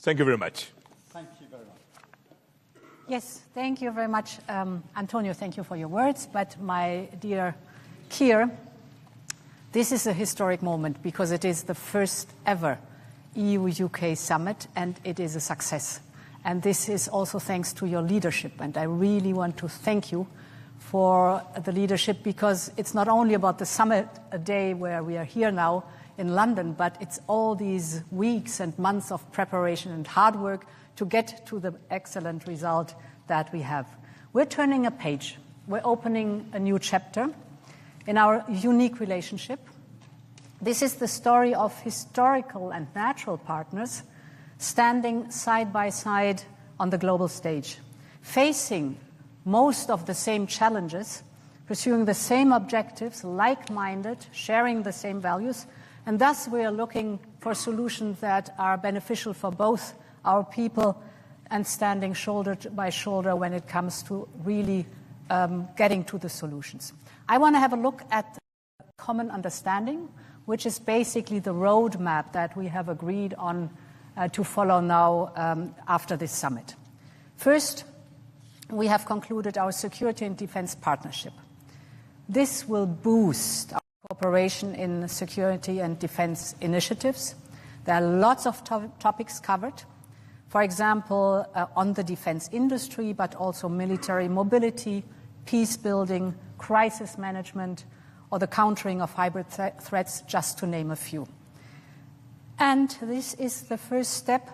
Thank you very much. Thank you very much. Yes, thank you very much, António. Thank you for your words. But my dear Keir, this is a historic moment because it is the first ever EU-UK summit, and it is a success. And this is also thanks to your leadership. And I really want to thank you for the leadership, because it's not only about the summit, a day where we are here now in London, but it's all these weeks and months of preparation and hard work to get to the excellent result that we have. We're turning a page. We're opening a new chapter in our unique relationship. This is the story of historical and natural partners standing side by side on the global stage, facing most of the same challenges, pursuing the same objectives, like-minded, sharing the same values, and thus we are looking for solutions that are beneficial for both our people and standing shoulder by shoulder when it comes to really getting to the solutions. I want to have a look at the common understanding, which is basically the roadmap that we have agreed on to follow now after this summit. First, we have concluded our security and defense partnership. This will boost our cooperation in security and defense initiatives. There are lots of topics covered. For example, on the defense industry, but also military mobility, peace building, crisis management, or the countering of hybrid threats, just to name a few. And this is the first step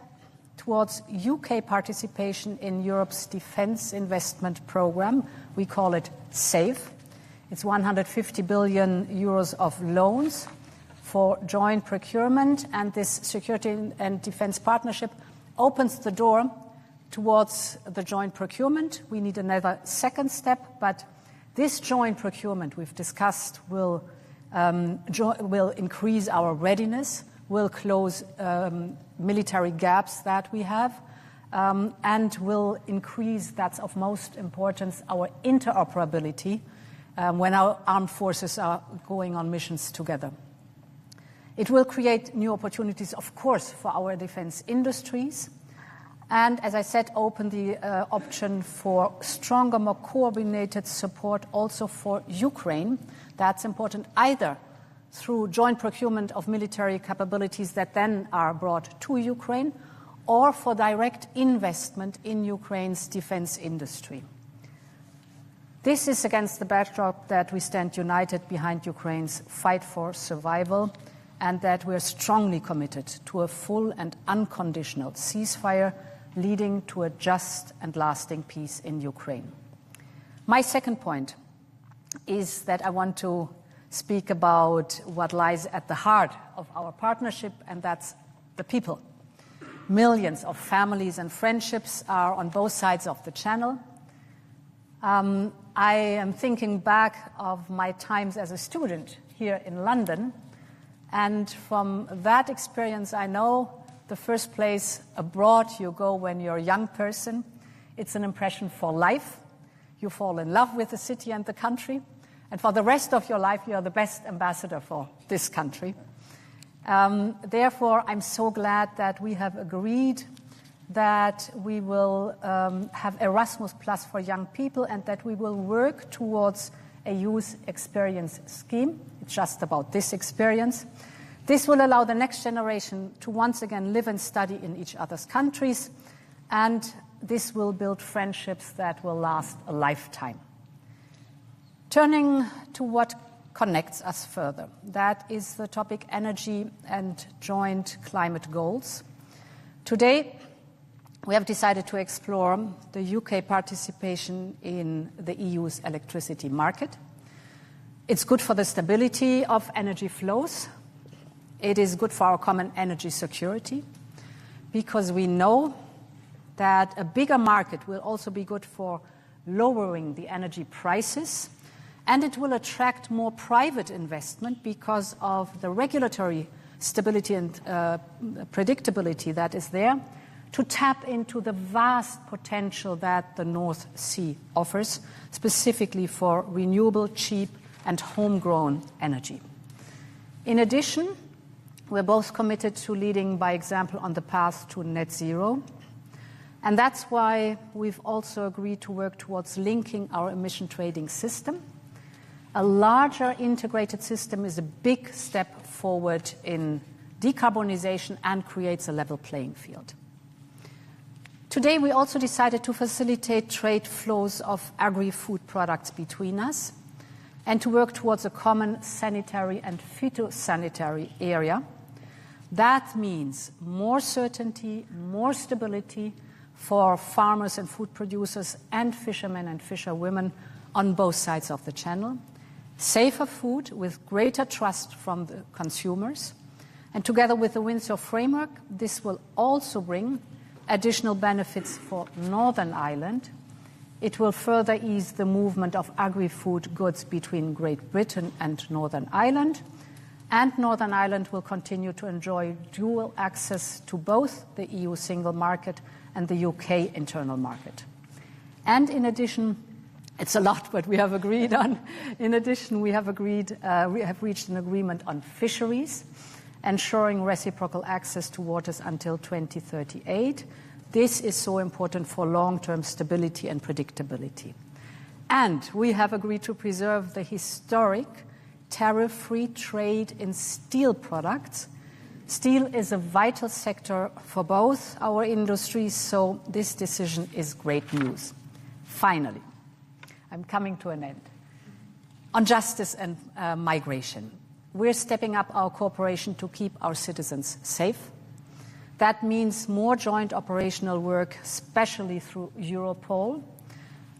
towards UK participation in Europe's defense investment program. We call it SAFE. It's 150 billion euros of loans for joint procurement, and this security and defense partnership opens the door towards the joint procurement. We need another second step, but this joint procurement we've discussed will increase our readiness, will close military gaps that we have, and will increase, that's of most importance, our interoperability when our armed forces are going on missions together. It will create new opportunities, of course, for our defense industries, and, as I said, open the option for stronger, more coordinated support also for Ukraine. That's important either through joint procurement of military capabilities that then are brought to Ukraine, or for direct investment in Ukraine's defense industry. This is against the backdrop that we stand united behind Ukraine's fight for survival, and that we are strongly committed to a full and unconditional ceasefire leading to a just and lasting peace in Ukraine. My second point is that I want to speak about what lies at the heart of our partnership, and that's the people. Millions of families and friendships are on both sides of the channel. I am thinking back of my times as a student here in London, and from that experience I know the first place abroad you go when you're a young person, it's an impression for life. You fall in love with the city and the country, and for the rest of your life you are the best ambassador for this country. Therefore, I'm so glad that we have agreed that we will have Erasmus Plus for young people, and that we will work towards a youth experience scheme. It's just about this experience. This will allow the next generation to once again live and study in each other's countries, and this will build friendships that will last a lifetime. Turning to what connects us further, that is the topic energy and joint climate goals. Today, we have decided to explore the UK participation in the EU's electricity market. It's good for the stability of energy flows. It is good for our common energy security, because we know that a bigger market will also be good for lowering the energy prices, and it will attract more private investment because of the regulatory stability and predictability that is there to tap into the vast potential that the North Sea offers, specifically for renewable, cheap and homegrown energy. In addition, We're both committed to leading by example on the path to net zero. And that's why we've also agreed to work towards linking our emission trading system. A larger integrated system is a big step forward in decarbonization and creates a level playing field. Today, we also decided to facilitate trade flows of agri-food products between us and to work towards a common sanitary and phytosanitary area. That means more certainty, more stability for farmers and food producers and fishermen and fisherwomen on both sides of the channel, safer food with greater trust from the consumers. And together with the Windsor framework, this will also bring additional benefits for Northern Ireland. It will further ease the movement of agri-food goods between Great Britain and Northern Ireland. And Northern Ireland will continue to enjoy dual access to both the EU single market and the UK internal market. And in addition, it's a lot, but we have agreed on. In addition, we have reached an agreement on fisheries, ensuring reciprocal access to waters until 2038. This is so important for long-term stability and predictability. And we have agreed to preserve the historic tariff-free trade in steel products. Steel is a vital sector for both our industries, so this decision is great news. Finally, I'm coming to an end. On justice and migration, we're stepping up our cooperation to keep our citizens safe. That means more joint operational work, especially through Europol,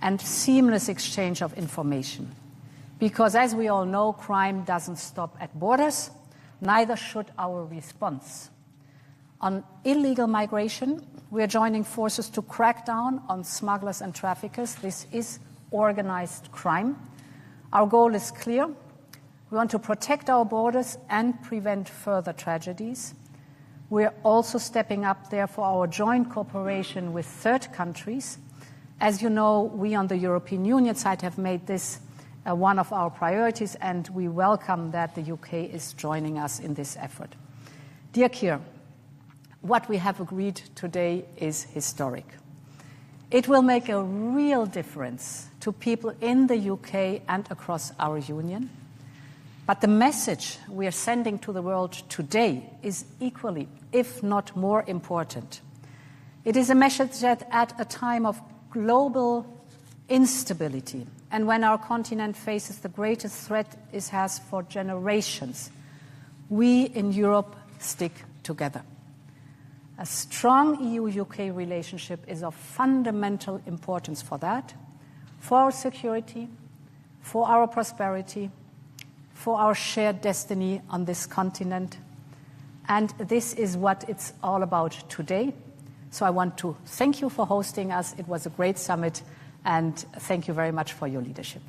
and seamless exchange of information. Because as we all know, crime doesn't stop at borders, neither should our response. On illegal migration, we are joining forces to crack down on smugglers and traffickers. This is organized crime. Our goal is clear. We want to protect our borders and prevent further tragedies. We are also stepping up, therefore, our joint cooperation with third countries. As you know, we on the European Union side have made this one of our priorities, and we welcome that the UK is joining us in this effort. Dear Keir, what we have agreed today is historic. It will make a real difference to people in the UK and across our union. But the message we are sending to the world today is equally, if not more important. It is a message that at a time of global instability, and when our continent faces the greatest threat it has for generations, we in Europe stick together. A strong EU-UK relationship is of fundamental importance for that, for our security, for our prosperity, for our shared destiny on this continent. And this is what it's all about today. So I want to thank you for hosting us. It was a great summit, and thank you very much for your leadership.